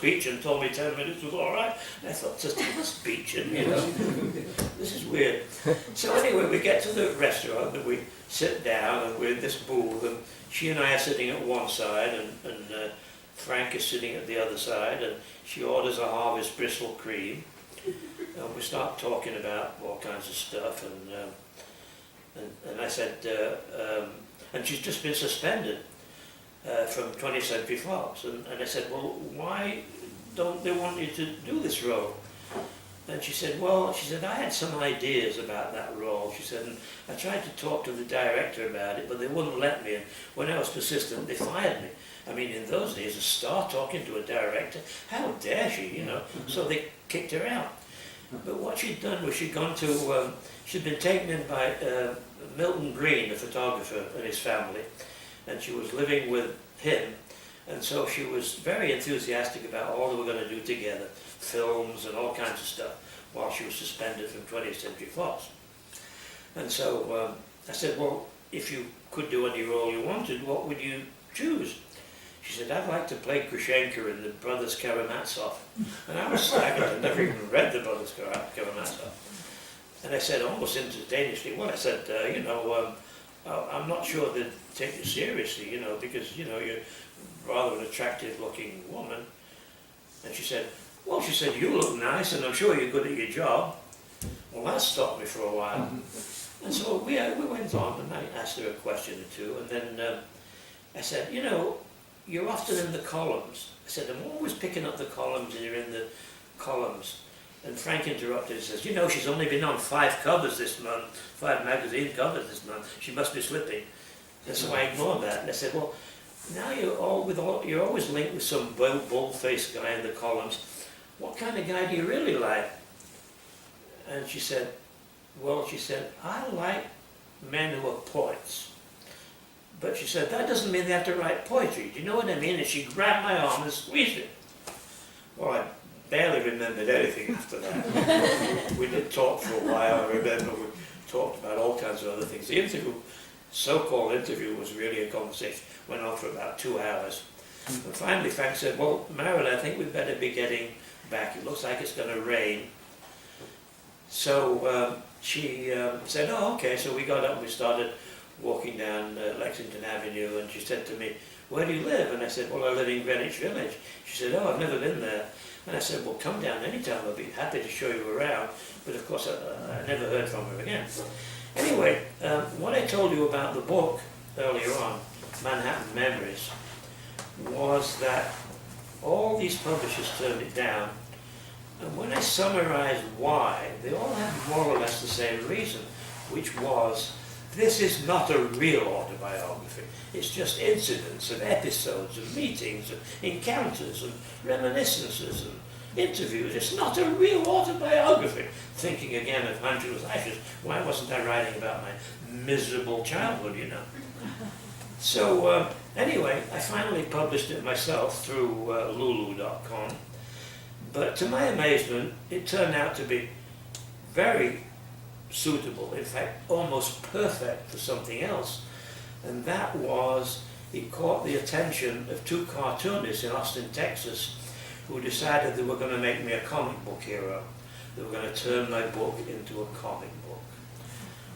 speech and told me 10 minutes was all right. And I thought, just give a speech, and this is weird. So anyway, we get to the restaurant and we sit down and we're in this booth, and she and I are sitting at one side, and Frank is sitting at the other side, and she orders a Harvest Bristol cream, and we start talking about all kinds of stuff, and I said, and she's just been suspended from 20th Century Fox, and I said, well, why don't they want you to do this role? And she said, I had some ideas about that role. She said, and I tried to talk to the director about it, but they wouldn't let me, and when I was persistent, they fired me. I mean, in those days, a star talking to a director, how dare she, So they kicked her out. But what she'd done was she'd been taken in by Milton Green, the photographer, and his family, and she was living with him, and so she was very enthusiastic about all they were going to do together, films and all kinds of stuff, while she was suspended from 20th Century Fox. And so I said, well, if you could do any role you wanted, what would you choose? She said, I'd like to play Grushenka in the Brothers Karamazov. And I was staggered. I'd never even read the Brothers Karamazov. And I said, almost instantaneously, well, I said, I'm not sure they'd take you seriously, because, you're rather an attractive-looking woman. And she said, you look nice, and I'm sure you're good at your job. Well, that stopped me for a while. And so we went on, and I asked her a question or two, and then I said, you're often in the columns. I said, I'm always picking up the columns, and you're in the columns. And Frank interrupted and says, she's only been on 5 covers this month, 5 magazine covers this month. She must be slipping. And so I ignored that. And I said, well, now you're always linked with some bold-faced guy in the columns. What kind of guy do you really like? And she said, I like men who are poets. But she said, that doesn't mean they have to write poetry. Do you know what I mean? And she grabbed my arm and squeezed it. Well, I barely remembered anything after that. We did talk for a while. I remember we talked about all kinds of other things. The so-called interview, was really a conversation. Went on for about 2 hours. And finally Frank said, well, Marilyn, I think we'd better be getting back. It looks like it's going to rain. So she said, oh, okay. So we got up and we started walking down Lexington Avenue, and she said to me, where do you live? And I said, well, I live in Greenwich Village. She said, oh, I've never been there. And I said, well, come down anytime. I'll be happy to show you around. But of course, I never heard from her again. Anyway, what I told you about the book earlier on, Manhattan Memories, was that all these publishers turned it down. And when I summarized why, they all had more or less the same reason, which was, this is not a real autobiography. It's just incidents and episodes and meetings and encounters and reminiscences and interviews. It's not a real autobiography. Thinking again of Angela's Ashes, why wasn't I writing about my miserable childhood, So anyway, I finally published it myself through Lulu.com. But to my amazement, it turned out to be very suitable, in fact, almost perfect for something else. And that was, it caught the attention of 2 cartoonists in Austin, Texas, who decided they were going to make me a comic book hero. They were going to turn my book into a comic book.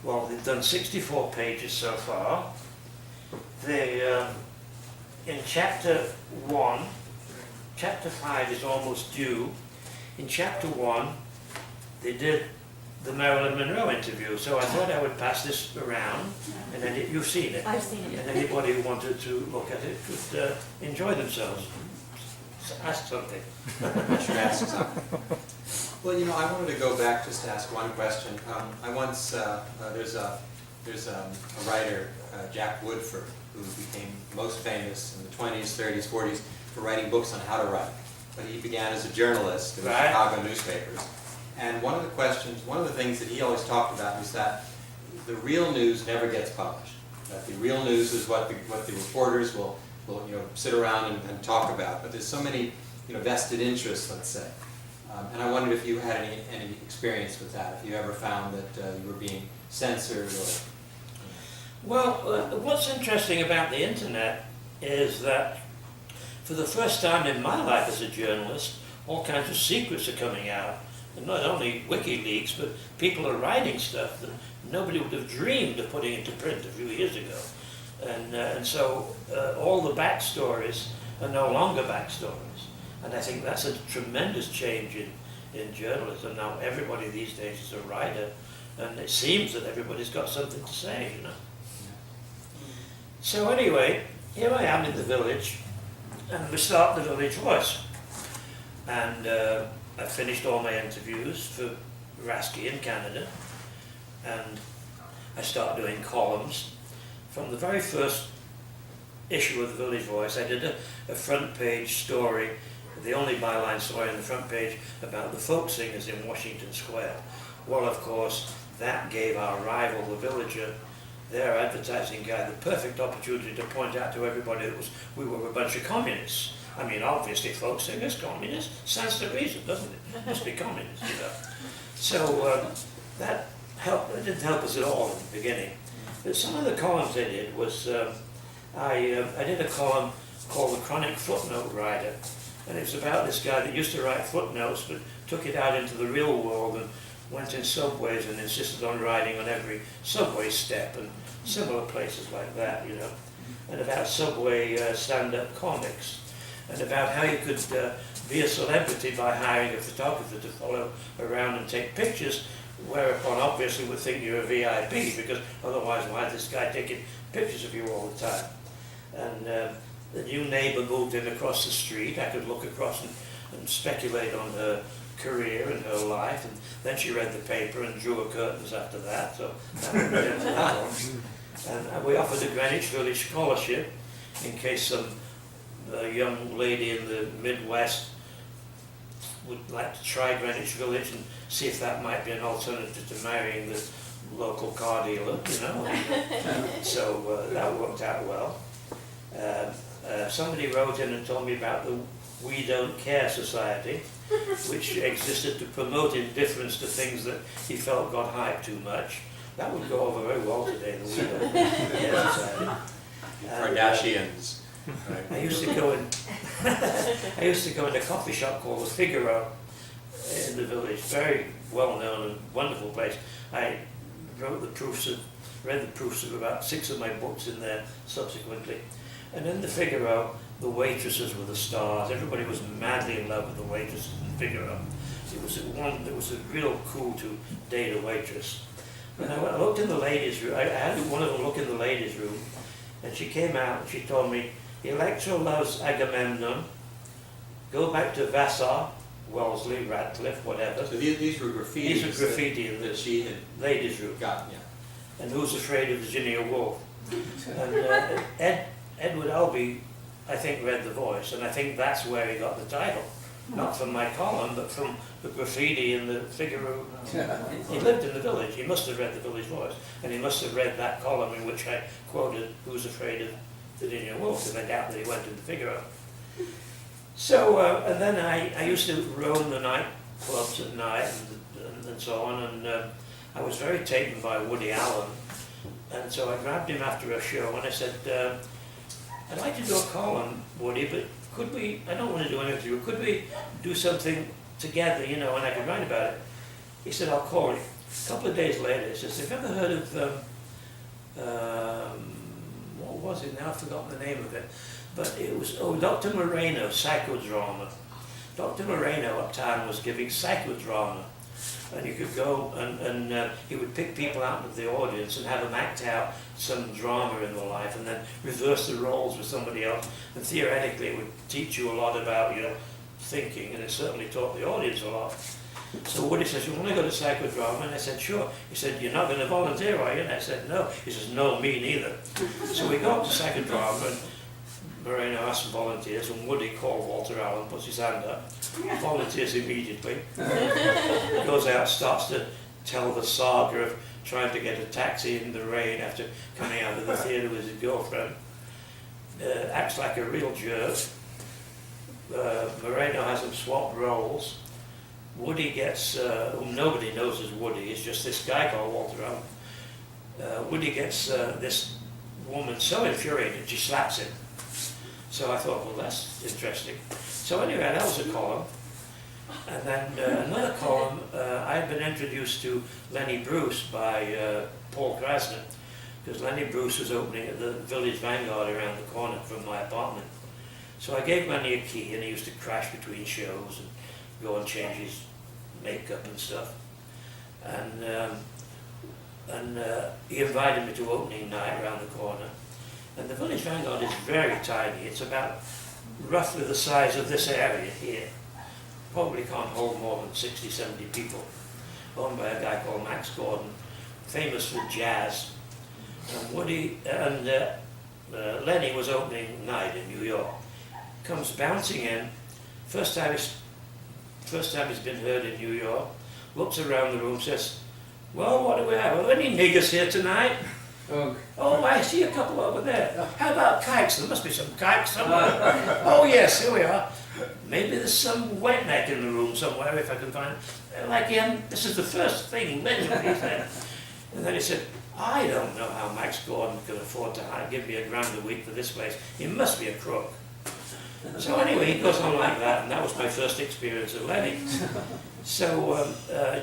Well, they've done 64 pages so far. They, in chapter 1, chapter 5 is almost due. In chapter 1, they did the Marilyn Monroe interview, so I thought I would pass this around, and then you've seen it. I've seen it. And anybody who wanted to look at it could enjoy themselves. Ask something. I should ask something. Well, I wanted to go back just to ask one question. I once, there's a writer, Jack Woodford, who became most famous in the 20s, 30s, 40s for writing books on how to write. But he began as a journalist in the Chicago newspapers. And one of the things that he always talked about was that the real news never gets published. That the real news is what the reporters will sit around and talk about. But there's so many vested interests, let's say. And I wondered if you had any experience with that, if you ever found that you were being censored or... Well, what's interesting about the internet is that for the first time in my life as a journalist, all kinds of secrets are coming out. And not only WikiLeaks, but people are writing stuff that nobody would have dreamed of putting into print a few years ago. And so all the backstories are no longer backstories. And I think that's a tremendous change in journalism. Now everybody these days is a writer, and it seems that everybody's got something to say, you know. So anyway, here I am in the village, and we start the Village Voice. And I finished all my interviews for Rasky in Canada, and I started doing columns. From the very first issue of the Village Voice, I did a front page story, the only byline story on the front page, about the folk singers in Washington Square. Well, of course, that gave our rival, the Villager, their advertising guy, the perfect opportunity to point out to everybody that we were a bunch of communists. I mean, obviously, folk singers, communists, stands to reason, doesn't it? Must be communists, you know. So that helped. It didn't help us at all in the beginning. But some of the columns I did was, I did a column called The Chronic Footnote Writer, and it was about this guy that used to write footnotes, but took it out into the real world and went in subways and insisted on writing on every subway step and similar places like that, you know, and about subway stand-up comics, and about how you could be a celebrity by hiring a photographer to follow around and take pictures, whereupon obviously would think you're a VIP, because otherwise why is this guy taking pictures of you all the time? And the new neighbour moved in across the street. I could look across and speculate on her career and her life, and then she read the paper and drew her curtains after that, so that would be into that one. And we offered a Greenwich Village scholarship in case some young lady in the Midwest would like to try Greenwich Village and see if that might be an alternative to marrying the local car dealer, you know. So that worked out well. Somebody wrote in and told me about the We Don't Care Society, which existed to promote indifference to things that he felt got hyped too much. That would go over very well today, the We Don't Care Society. Kardashians. Right. I used to go in a coffee shop called the Figaro in the village, very well known and wonderful place. I read the proofs of about 6 of my books in there subsequently. And in the Figaro, the waitresses were the stars. Everybody was madly in love with the waitresses in Figaro. It was a real cool to date a waitress. And I looked in the ladies' room. I had one of them look in the ladies' room, and she came out and she told me, Electra loves Agamemnon. Go back to Vassar, Wellesley, Radcliffe, whatever. So these were graffiti. These are graffiti in the she had ladies' room. got, yeah. And Who's Afraid of Virginia Woolf? And Edward Albee, I think, read The Voice, and I think that's where he got the title. Not from my column, but from the graffiti in the Figaro. He lived in the village. He must have read the Village Voice, and he must have read that column in which I quoted Who's Afraid of Virginia Woolf, because I doubt that he went to the Figaro. So, and then I used to roam the nightclubs at night and so on, and I was very taken by Woody Allen, and so I grabbed him after a show and I said, I'd like to do a column, Woody, but could we, I don't want to do an interview, could we do something together, you know, and I could write about it? He said, I'll call you. A couple of days later, he says, have you ever heard of, what was it now? I've forgotten the name of it. But it was, Dr. Moreno, psychodrama. Dr. Moreno uptown was giving psychodrama. And you could go and he would pick people out of the audience and have them act out some drama in their life and then reverse the roles with somebody else. And theoretically it would teach you a lot about your thinking, and it certainly taught the audience a lot. So Woody says, you want to go to psychodrama? And I said, sure. He said, you're not going to volunteer, are you? And I said, no. He says, no, me neither. So we go up to psychodrama, and Moreno asked for volunteers, and Woody called Walter Allen, puts his hand up, volunteers immediately, goes out, starts to tell the saga of trying to get a taxi in the rain after coming out of the theatre with his girlfriend, acts like a real jerk. Moreno has him swap roles. Woody gets, whom nobody knows as Woody, it's just this guy called Walter Allen. Woody gets this woman so infuriated, she slaps him. So I thought, well, that's interesting. So anyway, that was a column. And then another column, I had been introduced to Lenny Bruce by Paul Krasner, because Lenny Bruce was opening at the Village Vanguard around the corner from my apartment. So I gave Lenny a key, and he used to crash between shows and go and change his makeup and stuff. And he invited me to opening night around the corner. And the Village Vanguard is very tiny. It's about roughly the size of this area here. Probably can't hold more than 60, 70 people. Owned by a guy called Max Gordon, famous for jazz. And Lenny was opening night in New York. Comes bouncing in. First time he's been heard in New York. Looks around the room, says, "Well, what do we have? Are there any niggers here tonight?" "Oh, I see a couple over there. How about kikes? There must be some kikes somewhere." "Oh yes, here we are. Maybe there's some wet neck in the room somewhere if I can find it." Like him, this is the first thing literally he said. And then he said, "I don't know how Max Gordon could afford to give me $1,000 a week for this place. He must be a crook." So anyway, he goes on like that, and that was my first experience of Lenny. So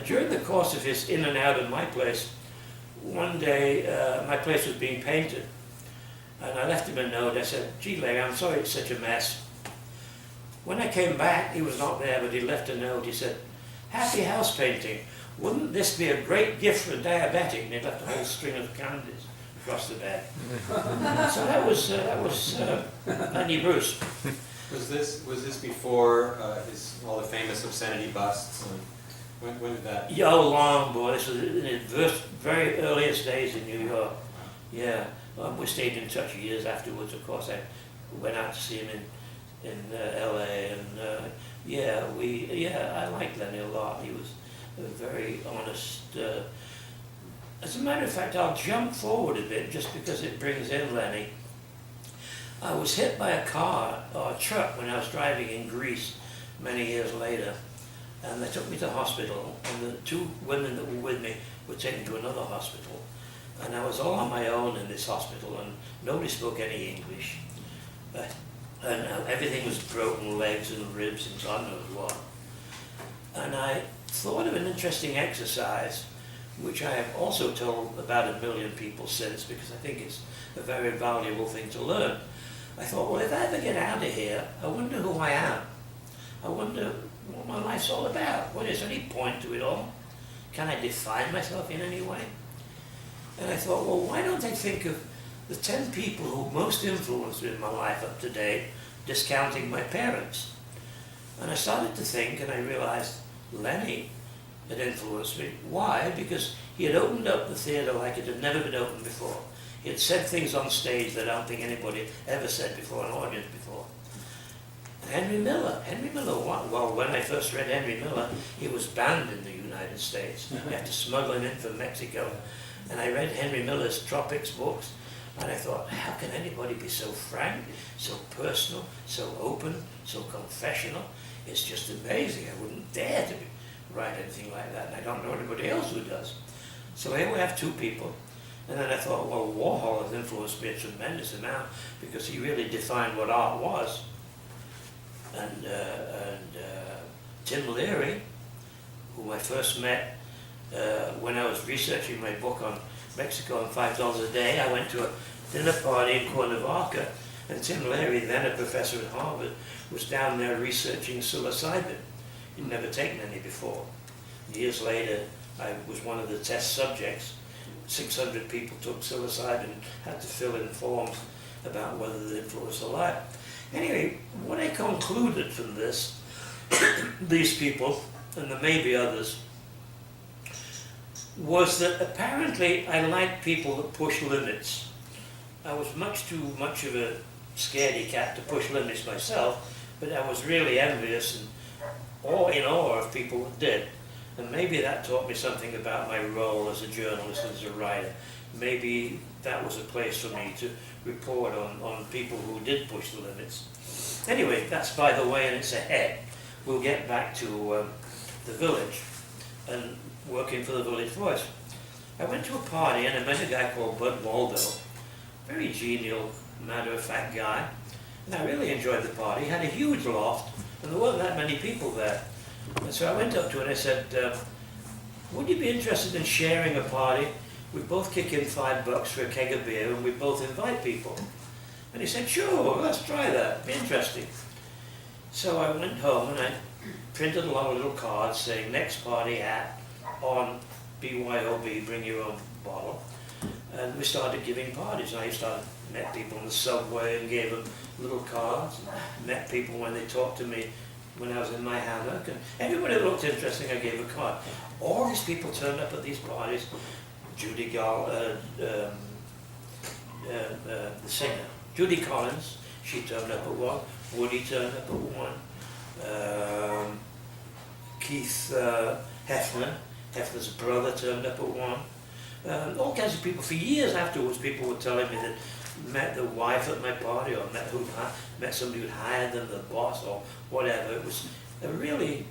during the course of his in and out of my place, one day my place was being painted, and I left him a note. I said, "Gee, Larry, I'm sorry it's such a mess." When I came back, he was not there, but he left a note. He said, "Happy house painting. Wouldn't this be a great gift for a diabetic?" And he left a whole string of candies across the bed. So that was Lenny Bruce. Was this before all the famous obscenity busts? And when did that? Yeah, long boy. This was in his very earliest days in New York. Yeah, we stayed in touch years afterwards. Of course, I went out to see him in L.A. and I liked Lenny a lot. He was a very honest. As a matter of fact, I'll jump forward a bit just because it brings in Lenny. I was hit by a car or a truck when I was driving in Greece many years later, and they took me to hospital, and the two women that were with me were taken to another hospital, and I was all on my own in this hospital, and nobody spoke any English, and everything was broken legs and ribs and God knows what. And I thought of an interesting exercise, which I have also told about 1 million people since, because I think it's a very valuable thing to learn. I thought, well, if I ever get out of here, I wonder who I am. I wonder what my life's all about. What is any point to it all? Can I define myself in any way? And I thought, well, why don't I think of the 10 people who most influenced me in my life up to date, discounting my parents? And I started to think, and I realized Lenny had influenced me. Why? Because he had opened up the theater like it had never been opened before. He had said things on stage that I don't think anybody ever said before, an audience before. Henry Miller, well, when I first read Henry Miller, he was banned in the United States. You had to smuggle him in from Mexico. And I read Henry Miller's Tropics books, and I thought, how can anybody be so frank, so personal, so open, so confessional? It's just amazing. I wouldn't dare to write anything like that, and I don't know anybody else who does. So here we have two people. And then I thought, well, Warhol has influenced me a tremendous amount because he really defined what art was. And Tim Leary, whom I first met when I was researching my book on Mexico and $5 a day. I went to a dinner party in Cuernavaca, and Tim Leary, then a professor at Harvard, was down there researching psilocybin. He'd never taken any before. Years later, I was one of the test subjects. 600 people took psilocybin and had to fill in forms about whether they influenced their life. Anyway, what I concluded from this, these people, and there may be others, was that apparently I like people that push limits. I was much too much of a scaredy cat to push limits myself, but I was really envious and in awe of people that did. And maybe that taught me something about my role as a journalist, as a writer. Maybe that was a place for me to report on people who did push the limits. Anyway, that's by the way, and it's ahead. We'll get back to the village and working for the Village Voice. I went to a party and I met a guy called Bud Waldo, very genial, matter-of-fact guy. And I really enjoyed the party. He had a huge loft, and there weren't that many people there. And so I went up to him and I said, would you be interested in sharing a party? We both kick in $5 for a keg of beer, and we both invite people. And he said, sure, let's try that. It'd be interesting. So I went home and I printed a lot of little cards saying, next party at on BYOB, bring your own bottle. And we started giving parties. And I met people in the subway and gave them little cards. Met people when they talked to me when I was in my hammock. And everybody that looked interesting, I gave a card. All these people turned up at these parties. Judy the singer. Judy Collins, she turned up at one. Woody turned up at one. Keith Hefner's brother turned up at one. All kinds of people. For years afterwards, people were telling me that met the wife at my party, or met somebody who'd hired them, the boss, or whatever. It was a really,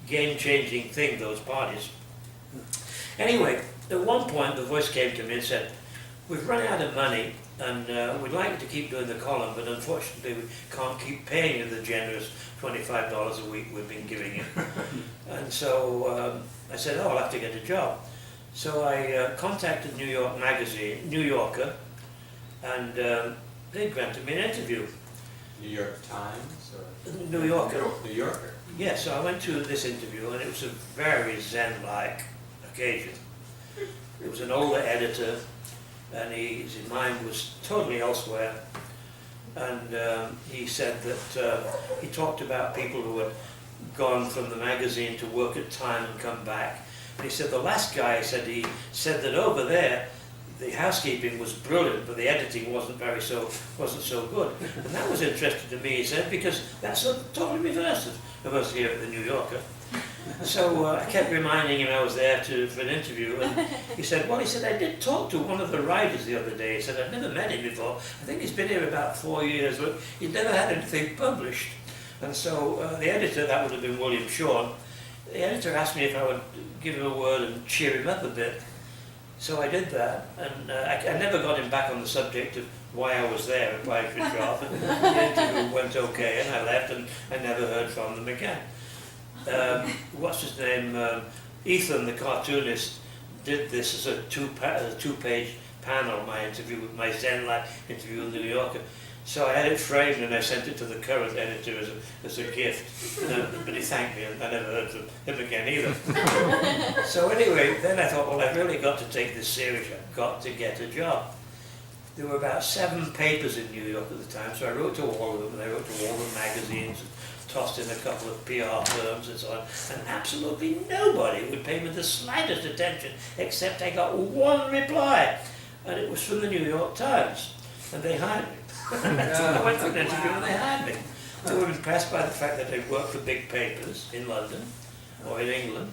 game-changing thing, those parties. Anyway, at one point, the voice came to me and said, we've run out of money, and we'd like to keep doing the column, but unfortunately we can't keep paying you the generous $25 a week we've been giving you. And so I said, oh, I'll have to get a job. So I contacted New Yorker, and they granted me an interview. New York Times? Or? New Yorker. New Yorker. Yeah, so I went to this interview, and it was a very zen-like occasion. It was an older editor, and his mind was totally elsewhere. And he said that he talked about people who had gone from the magazine to work at Time and come back. And he said the last guy said that over there the housekeeping was brilliant, but the editing wasn't so good. And that was interesting to me, he said, because that's totally reversed of us here at the New Yorker. So I kept reminding him I was there for an interview, and he said, I did talk to one of the writers the other day. He said, I've never met him before. I think he's been here about 4 years, but he'd never had anything published. And so the editor, that would have been William Shawn, the editor asked me if I would give him a word and cheer him up a bit. So I did that, and I never got him back on the subject of why I was there applying for a job, and the interview went okay, and I left, and I never heard from them again. What's his name? Ethan, the cartoonist, did this as a two-page panel, my interview with my Zen-like interview with the New Yorker. So I had it framed and I sent it to the current editor as a gift. But he thanked me, and I never heard from him again either. So anyway, then I thought, well, I've really got to take this serious. I've got to get a job. There were about 7 papers in New York at the time, so I wrote to all of them, and I wrote to all the magazines, and tossed in a couple of PR firms and so on, and absolutely nobody would pay me the slightest attention, except I got one reply, and it was from the New York Times, and they hired me. So I went for an interview and they hired me. They were impressed by the fact that I worked for big papers in London or in England,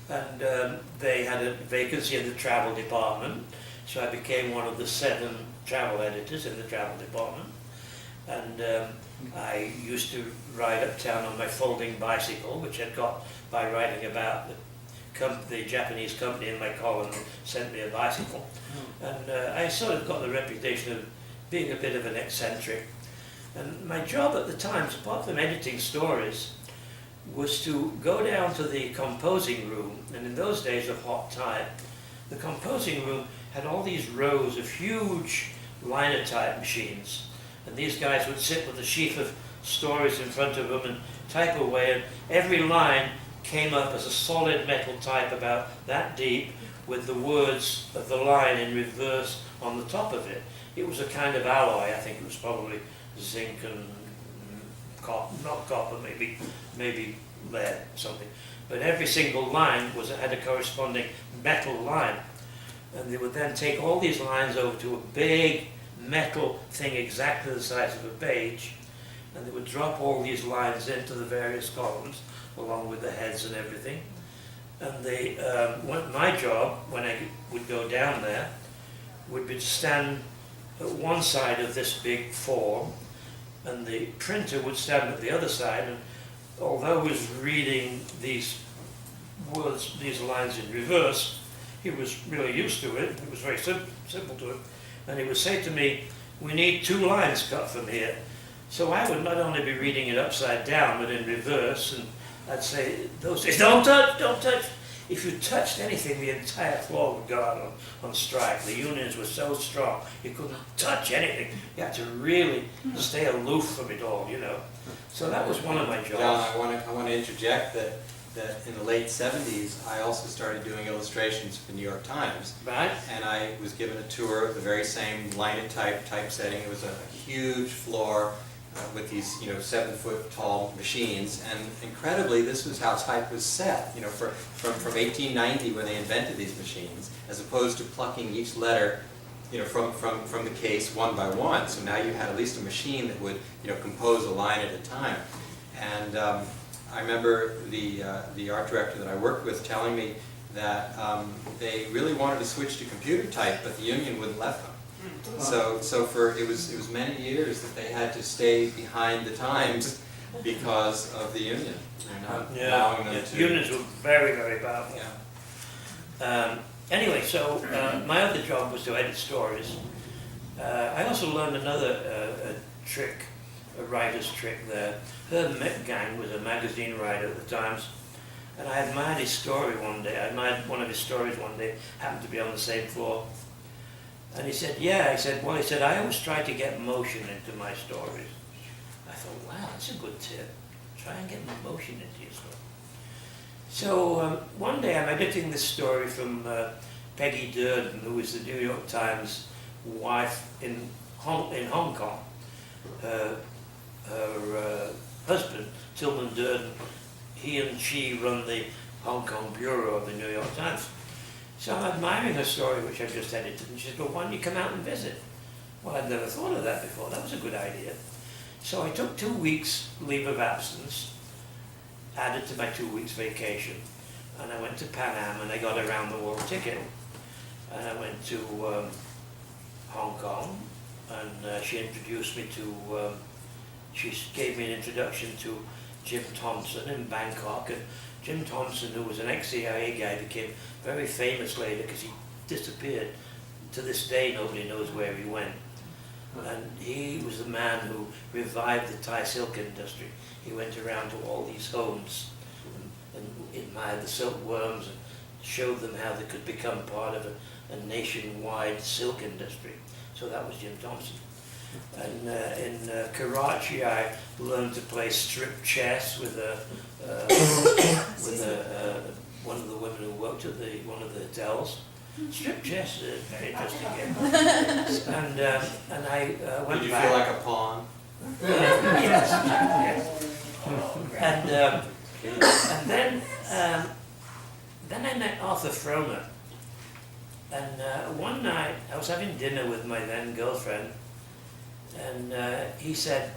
and they had a vacancy in the travel department, so I became one of the 7 travel editors in the travel department. And I used to ride uptown on my folding bicycle, which I'd got by writing about the Japanese company in my column that sent me a bicycle. And I sort of got the reputation of being a bit of an eccentric. And my job at the Times, apart from editing stories, was to go down to the composing room, and in those days of hot type, the composing room had all these rows of huge linotype machines, and these guys would sit with a sheaf of stories in front of them and type away, and every line came up as a solid metal type about that deep with the words of the line in reverse on the top of it. It was a kind of alloy. I think it was probably zinc and copper, not copper, maybe lead, something. But every single line had a corresponding metal line. And they would then take all these lines over to a big metal thing exactly the size of a page, and they would drop all these lines into the various columns, along with the heads and everything. And my job, when I would go down there, would be to stand at one side of this big form, and the printer would stand at the other side, and although he was reading these words, these lines in reverse, he was really used to it. It was very simple to him. And he would say to me, we need 2 lines cut from here. So I would not only be reading it upside down, but in reverse, and I'd say, those days, don't touch, don't touch. If you touched anything, the entire floor would go out on strike. The unions were so strong, you couldn't touch anything. You had to really stay aloof from it all, you know. So that was one of my jobs. John, I want to interject that in the late 70s, I also started doing illustrations for the New York Times. Right. And I was given a tour of the very same line and typesetting. It was a huge floor with these, 7-foot tall machines. And incredibly, this was how type was set, from 1890 when they invented these machines, as opposed to plucking each letter from the case one by one. So now you had at least a machine that would, compose a line at a time. And I remember the art director that I worked with telling me that they really wanted to switch to computer type, but the union wouldn't let them. So it was many years that they had to stay behind the times because of the union. Allowing them to. Unions were very, very powerful. Yeah. Anyway, so my other job was to edit stories. I also learned another trick, a writer's trick there. Herb Metgang was a magazine writer at the Times, and I admired his story one day. I admired one of his stories one day, happened to be on the same floor. And he said, I always try to get motion into my stories. I thought, wow, that's a good tip. Try and get motion into your story. So one day I'm editing this story from Peggy Durden, who was the New York Times wife in Hong Kong. Her husband, Tilman Durden, he and she run the Hong Kong bureau of the New York Times. So I'm admiring her story, which I've just edited, and she said, well, why don't you come out and visit? Well, I'd never thought of that before. That was a good idea. So I took 2 weeks leave of absence, added to my 2 weeks vacation, and I went to Pan Am, and I got a round-the-world ticket. And I went to Hong Kong, and she introduced me to, she gave me an introduction to Jim Thompson in Bangkok. And Jim Thompson, who was an ex-CIA guy, became very famous later because he disappeared. To this day, nobody knows where he went. And he was the man who revived the Thai silk industry. He went around to all these homes and admired the silkworms and showed them how they could become part of a nationwide silk industry. So that was Jim Thompson. And in Karachi, I learned to play strip chess with one of the women who worked at one of the hotels. Strip chess is a very interesting game. And I went back. Did you feel like a pawn? Yes. And then I met Arthur Fromer. And one night I was having dinner with my then girlfriend, and he said,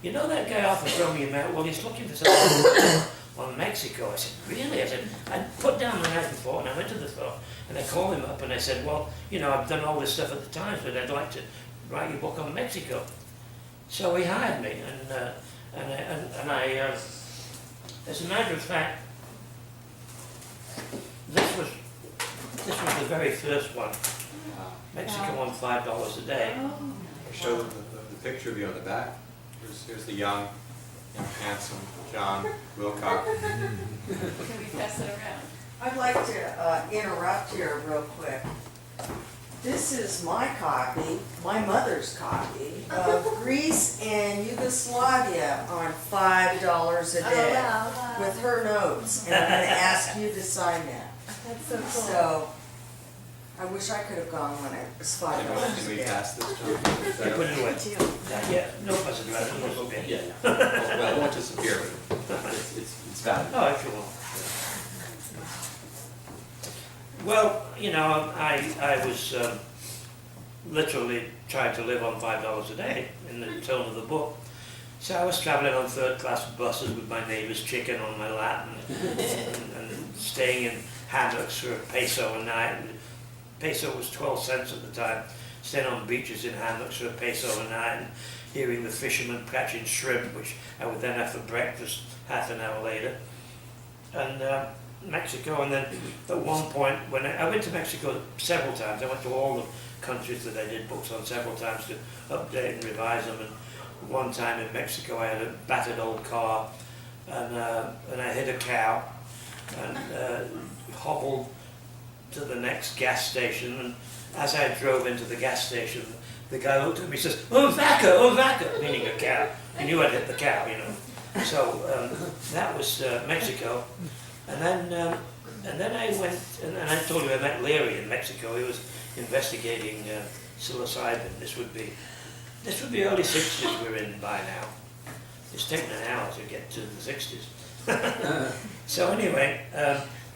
you know that guy Arthur Fromer you met? Well, he's looking for something on Mexico. I said, really? I said, I put down the night before and I went to the phone and I called him up and I said, well, I've done all this stuff at the Times, but I'd like to write your book on Mexico. So he hired me, and I as a matter of fact, this was the very first one. Mexico on $5 a day. I showed them the picture of you on the back. Here's the young, handsome John Wilcock. Can we pass it around? I'd like to interrupt here real quick. This is my copy, my mother's copy, of Greece and Yugoslavia on $5 a day. Oh, wow. With her notes, and I'm going to ask you to sign that. That's so cool. So, I wish I could have gone when it was $5 Can a we day. pass this, John? Is I that put okay? it away. Yeah, no fuss about it. It was okay. Yeah. Well, it won't disappear, but it's valuable. Oh, if you will. Well, I was literally trying to live on $5 a day in the tone of the book. So I was traveling on third-class buses with my neighbor's chicken on my lap and staying in hammocks for $1 a night. Peso was 12 cents at the time. Staying on beaches in hammocks for $1 a night and hearing the fishermen catching shrimp, which I would then have for breakfast half an hour later. And Mexico, and then at one point, when I went to Mexico several times, I went to all countries that I did books on several times to update and revise them. And one time in Mexico I had a battered old car, and I hit a cow and hobbled to the next gas station. And as I drove into the gas station, the guy looked at me and says, "Oh, vaca," meaning a cow. He knew I'd hit the cow, you know. So that was Mexico. And then I went, and I told you I met Leary in Mexico. He was investigating psilocybin. This would be early 60s we're in by now. It's taken an hour to get to the 60s. So anyway,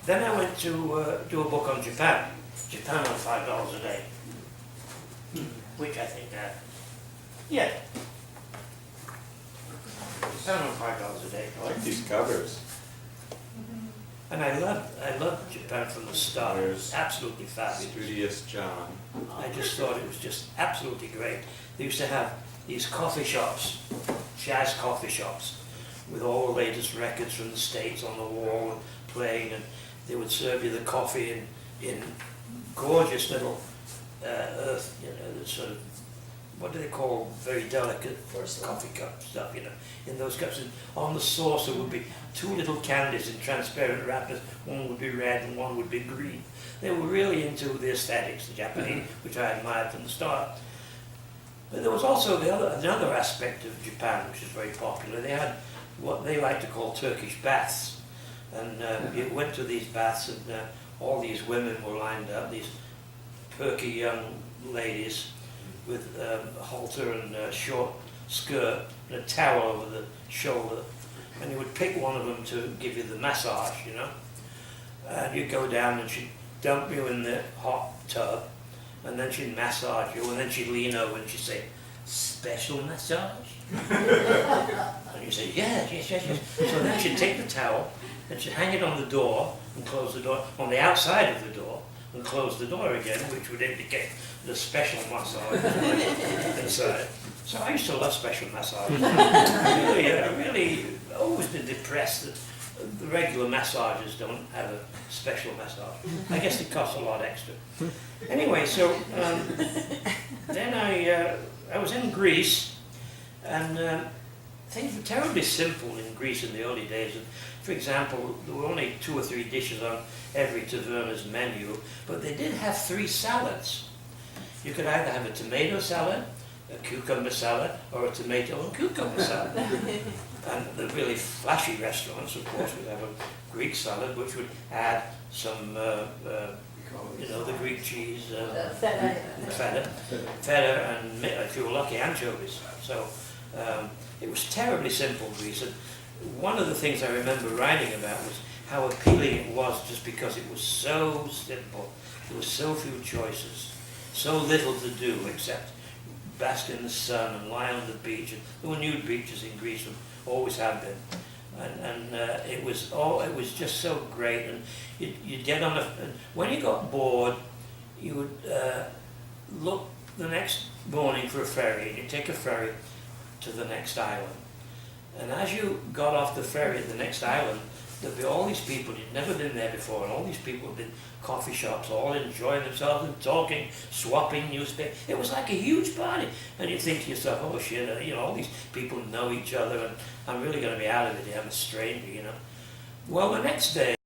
then I went to do a book on Japan. Japan on $5 a day. Which I think, yeah. Japan on $5 a day. I like these covers. And I loved Japan from the start. It was There's absolutely fabulous. Studious John. I just thought it was just absolutely great. They used to have these coffee shops, jazz coffee shops, with all the latest records from the States on the wall and playing, and they would serve you the coffee in gorgeous little earth, you know, the sort of, what do they call, very delicate coffee cup stuff, you know, in those cups. And on the saucer would be two little candies in transparent wrappers. One would be red and one would be green. They were really into the aesthetics, the Japanese, which I admired from the start. But there was also another aspect of Japan which is very popular. They had what they like to call Turkish baths. And you went to these baths, and all these women were lined up, these perky young ladies with a halter and a short skirt and a towel over the shoulder. And you would pick one of them to give you the massage, you know. And you'd go down and she'd dump you in the hot tub, and then she'd massage you, and then she'd lean over and she'd say, "Special massage?" And you say, yes. So then she'd take the towel and she'd hang it on the door and close the door, on the outside of the door, and close the door again, which would indicate the special massage inside. So I used to love special massages. I really always been depressed that the regular massages don't have a special massage. I guess it costs a lot extra. Anyway, so then I was in Greece, and things were terribly simple in Greece in the early days. And for example, there were only 2 or 3 dishes on every taverna's menu, but they did have 3 salads. You could either have a tomato salad, a cucumber salad, or a tomato and cucumber salad. And the really flashy restaurants, of course, would have a Greek salad, which would add some, the Greek cheese, feta, and if you were lucky, anchovies. So it was terribly simple, Greece. And one of the things I remember writing about was how appealing it was, just because it was so simple. There were so few choices, so little to do except bask in the sun and lie on the beach. And there were nude beaches in Greece, and always have been. And it was just so great. And you'd get on and when you got bored, you would look the next morning for a ferry, and you'd take a ferry to the next island. And as you got off the ferry at the next island, there'd be all these people, you'd never been there before, and all these people had been coffee shops, all enjoying themselves and talking, swapping newspapers. It was like a huge party. And you'd think to yourself, oh shit, all these people know each other, and I'm really going to be out of it here, I'm a stranger, you know. Well, the next day,